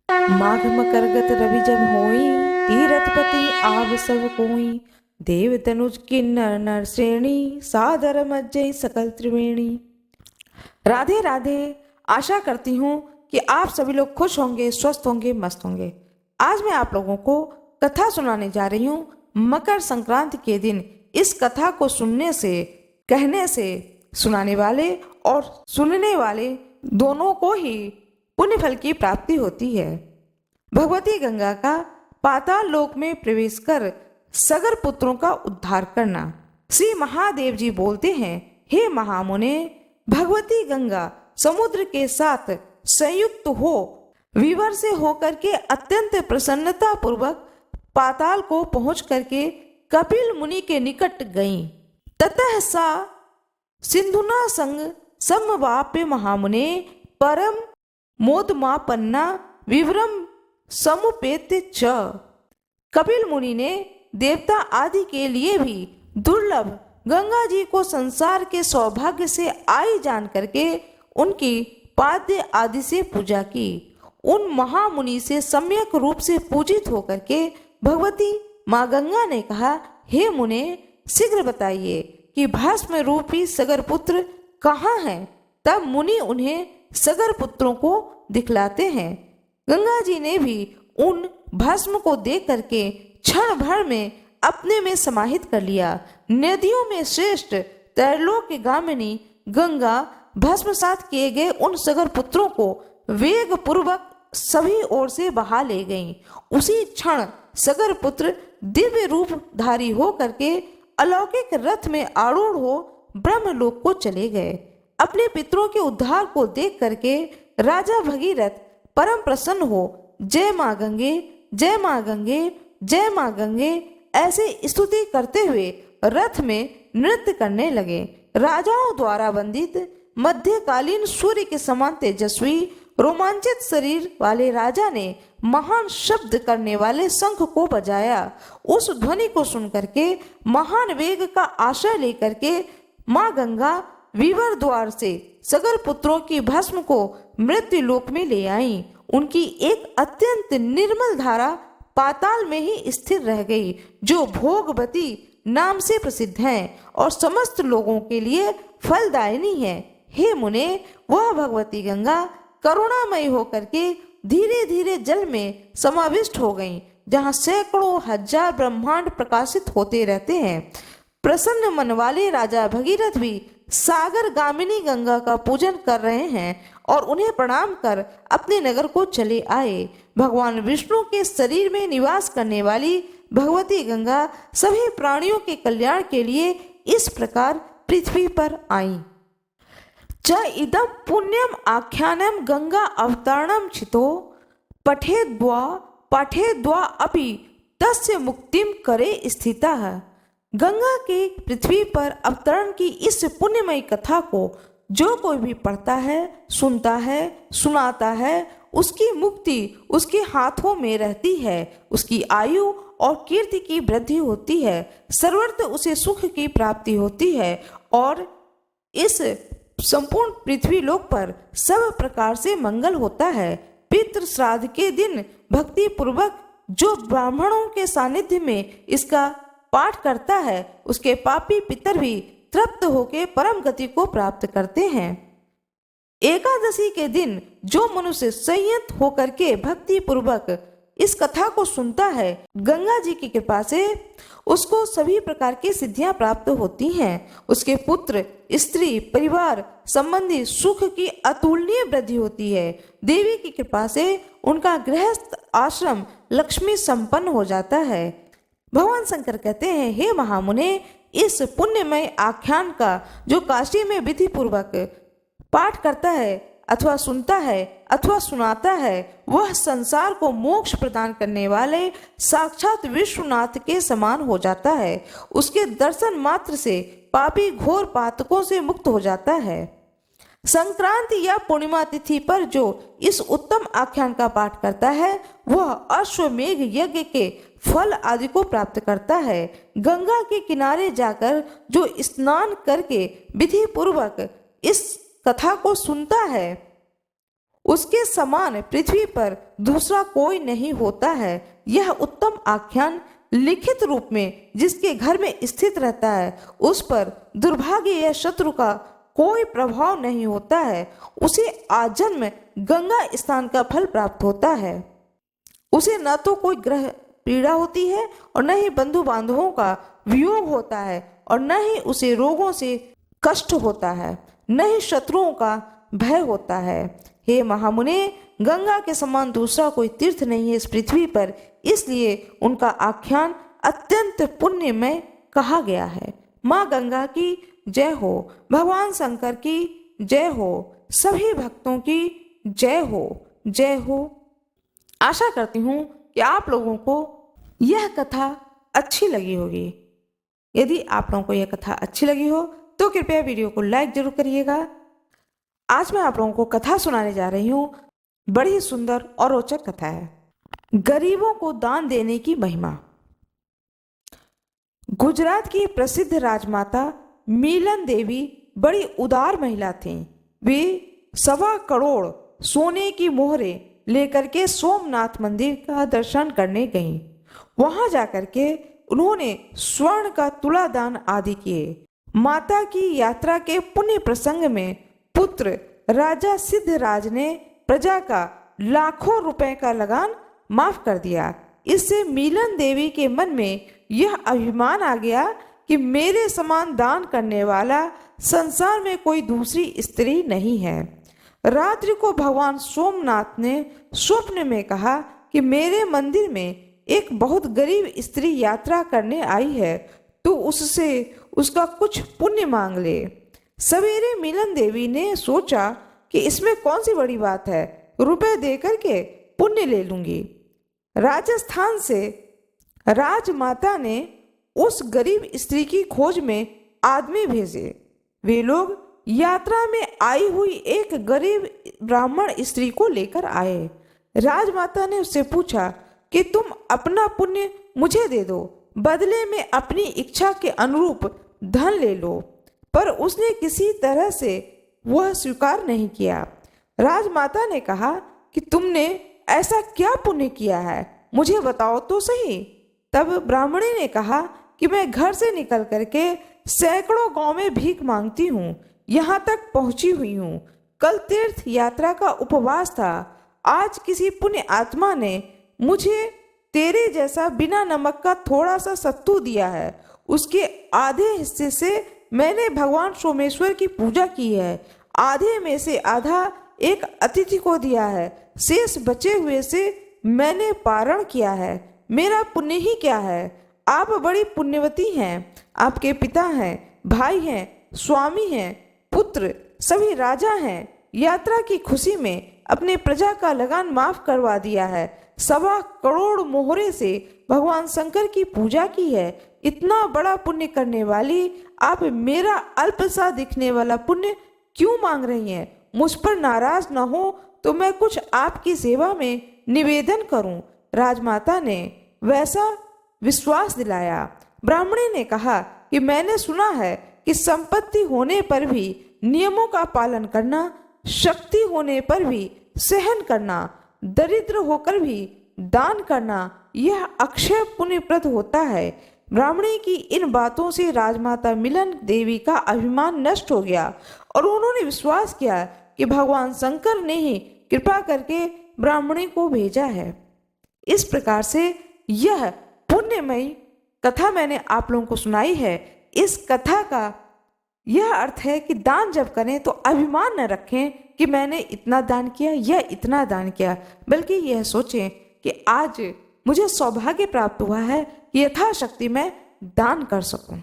माघ मकरगत रवि जब होई, तीरथपति आव सब कोई। देव तनुज किन्नर नर श्रेणी, सादर मज्जै सकल त्रिवेणी। राधे राधे। आशा करती हूँ कि आप सभी लोग खुश होंगे, स्वस्थ होंगे, मस्त होंगे। आज मैं आप लोगों को कथा सुनाने जा रही हूँ। मकर संक्रांति के दिन इस कथा को सुनने से, कहने से सुनाने वाले और सुनने वाले दोनों को ही पुण्य फल की प्राप्ति होती है। भगवती गंगा का पाताल लोक में प्रवेश कर सगर पुत्रों का उद्धार करना। श्री महादेव जी बोलते हैं, हे महामुने, भगवती गंगा समुद्र के साथ संयुक्त हो विवर से होकर के अत्यंत प्रसन्नता पूर्वक पाताल को पहुंच करके कपिल मुनि के निकट गईं। ततः सा सिंधुना संग समवाप्य महामुने परम मोदमापन्ना विवरम समुपेत्य च। कपिल मुनि ने देवता आदि के लिए भी दुर्लभ गंगा जी को संसार के सौभाग्य से आई जान करके उनकी पाद्य आदि से पूजा की। उन महामुनि से सम्यक रूप से पूजित होकर के भगवती माँ गंगा ने कहा, हे मुने, शीघ्र बताइए कि भस्म रूपी सगर पुत्र कहाँ हैं। तब मुनि उन्हें सगर पुत्रों को दिखलाते हैं। गंगा जी ने भी उन भस्म को देख करके क्षण भर में अपने में समाहित कर लिया। नदियों में श्रेष्ठ त्रैलोक्यगामिनी गंगा भस्मसात किए गए उन सगर पुत्रों को वेग पूर्वक सभी ओर से बहा ले गईं। उसी क्षण सगर पुत्र दिव्य रूप धारी हो करके अलौकिक रथ में आरूढ़ हो ब्रह्मलोक को चले गए। अपने पितरों के उद्धार को देख करके राजा भगीरथ परम प्रसन्न हो जय माँ गंगे, जय माँ गंगे, जय माँ गंगे ऐसे स्तुति करते हुए रथ में नृत्य करने लगे। राजाओं द्वारा वंदित मध्यकालीन सूर्य के समान तेजस्वी रोमांचित शरीर वाले राजा ने महान शब्द करने वाले शंख को बजाया। उस ध्वनि को सुन करके महान वेग का आश्रय लेकर के माँ गंगा विवर द्वार से सगर पुत्रों की भस्म को मृत्यु लोक में ले आई। उनकी एक अत्यंत निर्मल धारा पाताल में ही स्थिर रह गई, जो भोगवती नाम से प्रसिद्ध है और समस्त लोगों के लिए फलदायिनी है। हे मुने, वह भगवती गंगा करुणामयी होकर के धीरे धीरे जल में समाविष्ट हो गईं, जहाँ सैकड़ों हजार ब्रह्मांड प्रकाशित होते रहते हैं। प्रसन्न मन वाले राजा भगीरथ भी सागर गामिनी गंगा का पूजन कर रहे हैं और उन्हें प्रणाम कर अपने नगर को चले आए। भगवान विष्णु के शरीर में निवास करने वाली भगवती गंगा सभी प्राणियों के कल्याण के लिए इस प्रकार पृथ्वी पर आई। च इदं पुण्यम आख्यानम गंगा अवतरणम छितो पठेद्वा अपि तस्य मुक्तिम करे स्थितः। गंगा के पृथ्वी पर अवतरण की इस पुण्यमयी कथा को जो कोई भी पढ़ता है, सुनता है, सुनाता है, उसकी मुक्ति उसके हाथों में रहती है। उसकी आयु और कीर्ति की वृद्धि होती है, सर्वत्र उसे सुख की प्राप्ति होती है और इस संपूर्ण पृथ्वी लोक पर सब प्रकार से मंगल होता है। पितृ श्राद्ध के दिन भक्ति पूर्वक जो ब्राह्मणों के सानिध्य में इसका पाठ करता है, उसके पापी पितर भी तृप्त होकर परम गति को प्राप्त करते हैं। एकादशी के दिन जो मनुष्य संयत होकर के भक्ति पूर्वक इस कथा को सुनता है, गंगा जी की कृपा से उसको सभी प्रकार की सिद्धियां प्राप्त होती हैं। उसके पुत्र, स्त्री, परिवार संबंधी सुख की अतुलनीय वृद्धि होती है। देवी की कृपा से उनका गृहस्थ आश्रम लक्ष्मी संपन्न हो जाता है। भगवान शंकर कहते हैं, हे महामुने, इस पुण्यमय आख्यान का जो काशी में विधि पूर्वक पाठ करता है अथवा सुनता है अथवा सुनाता है, वह संसार को मोक्ष प्रदान करने वाले साक्षात विश्वनाथ के समान हो जाता है। उसके दर्शन मात्र से पापी घोर पातकों से मुक्त हो जाता है। संक्रांति या पूर्णिमा तिथि पर जो इस उत्तम आख्यान का पाठ करता है, वह अश्वमेघ यज्ञ के फल आदि को प्राप्त करता है। गंगा के किनारे जाकर जो स्नान करके विधि पूर्वक इस कथा को सुनता है, उसके समान पृथ्वी पर दूसरा कोई नहीं होता है। यह उत्तम आख्यान लिखित रूप में जिसके घर में स्थित रहता है उस पर दुर्भाग्य या शत्रु का कोई प्रभाव नहीं होता है। उसे आजन्म गंगा स्नान का फल प्राप्त होता है। उसे न तो कोई ग्रह पीड़ा होती है और न ही बंधु बांधवों का वियोग होता है और न ही उसे रोगों से कष्ट होता है, न ही शत्रुओं का भय होता है। हे महामुने, गंगा के समान दूसरा कोई तीर्थ नहीं है इस पृथ्वी पर, इसलिए उनका आख्यान अत्यंत पुण्यमय कहा गया है। माँ गंगा की जय हो, भगवान शंकर की जय हो, सभी भक्तों की जय हो, जय हो। आशा करती हूँ कि आप लोगों को यह कथा अच्छी लगी होगी। यदि आप लोगों को यह कथा अच्छी लगी हो तो कृपया वीडियो को लाइक जरूर करिएगा। आज मैं आप लोगों को कथा सुनाने जा रही हूँ। बड़ी सुंदर और रोचक कथा है। गरीबों को दान देने की महिमा। गुजरात की प्रसिद्ध राजमाता मीलन देवी बड़ी उदार महिला थीं। वे 1.25 करोड़ सोने की मोहरें लेकर के सोमनाथ मंदिर का दर्शन करने गईं। वहां जाकर के उन्होंने स्वर्ण का तुला दान आदि किए। माता की यात्रा के पुण्य प्रसंग में पुत्र राजा सिद्धराज ने प्रजा का लाखों रुपए का लगान माफ कर दिया। इससे मीलन देवी के मन में यह अभिमान आ गया कि मेरे समान दान करने वाला संसार में कोई दूसरी स्त्री नहीं है। रात्रि को भगवान सोमनाथ ने स्वप्न में कहा कि मेरे मंदिर में एक बहुत गरीब स्त्री यात्रा करने आई है, तो उससे उसका कुछ पुण्य मांग ले। सवेरे मीलन देवी ने सोचा कि इसमें कौन सी बड़ी बात है, रुपए दे करके पुण्य ले लूंगी। राजस्थान से राजमाता ने उस गरीब स्त्री की खोज में आदमी भेजे। वे लोग यात्रा में आई हुई एक गरीब ब्राह्मण स्त्री को लेकर आए। राजमाता ने उससे पूछा कि तुम अपना पुण्य मुझे दे दो, बदले में अपनी इच्छा के अनुरूप धन ले लो। पर उसने किसी तरह से वह स्वीकार नहीं किया। राजमाता ने कहा कि तुमने ऐसा क्या पुण्य किया है, मुझे बताओ तो सही। तब ब्राह्मणी ने कहा कि मैं घर से निकल करके सैकड़ों गांव में भीख मांगती हूँ, यहाँ तक पहुंची हुई हूँ। कल तीर्थ यात्रा का उपवास था। आज किसी पुण्य आत्मा ने मुझे तेरे जैसा बिना नमक का थोड़ा सा सत्तू दिया है। उसके आधे हिस्से से मैंने भगवान सोमेश्वर की पूजा की है, आधे में से आधा एक अतिथि को दिया है, शेष बचे हुए से मैंने पारण किया है। मेरा पुण्य ही क्या है? आप बड़ी पुण्यवती हैं। आपके पिता हैं, भाई हैं, स्वामी हैं, पुत्र सभी राजा हैं। यात्रा की खुशी में अपने प्रजा का लगान माफ करवा दिया है। 1.25 करोड़ मोहरे से भगवान शंकर की पूजा की है। इतना बड़ा पुण्य करने वाली आप मेरा अल्प सा दिखने वाला पुण्य क्यों मांग रही हैं? मुझ पर नाराज न हो तो मैं कुछ आपकी सेवा में निवेदन करूं। राजमाता ने वैसा विश्वास दिलाया। ब्राह्मणी ने कहा कि मैंने सुना है कि संपत्ति होने पर भी नियमों का पालन करना, शक्ति होने पर भी सहन करना, दरिद्र होकर भी दान करना, यह अक्षय पुण्यप्रद होता है। ब्राह्मणी की इन बातों से राजमाता मिलन देवी का अभिमान नष्ट हो गया और उन्होंने विश्वास किया कि भगवान शंकर ने ही कृपा करके ब्राह्मणी को भेजा है। इस प्रकार से यह पुण्यमयी कथा मैंने आप लोगों को सुनाई है। इस कथा का यह अर्थ है कि दान जब करें तो अभिमान न रखें कि मैंने इतना दान किया या इतना दान किया, बल्कि यह सोचें कि आज मुझे सौभाग्य प्राप्त हुआ है कि यथाशक्ति मैं दान कर सकूं।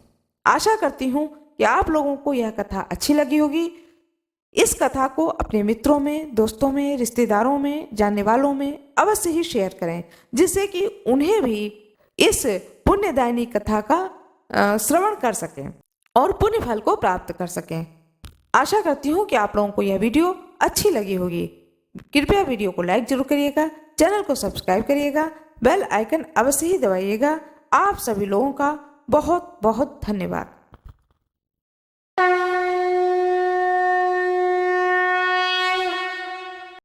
आशा करती हूँ कि आप लोगों को यह कथा अच्छी लगी होगी। इस कथा को अपने मित्रों में, दोस्तों में, रिश्तेदारों में, जानने वालों में अवश्य ही शेयर करें, जिससे कि उन्हें भी इस पुण्यदायिनी कथा का श्रवण कर सकें और पुण्य फल को प्राप्त कर सकें। आशा करती हूँ कि आप लोगों को यह वीडियो अच्छी लगी होगी। कृपया वीडियो को लाइक जरूर करिएगा, चैनल को सब्सक्राइब करिएगा, बेल आइकन अवश्य ही दबाइएगा। आप सभी लोगों का बहुत बहुत धन्यवाद।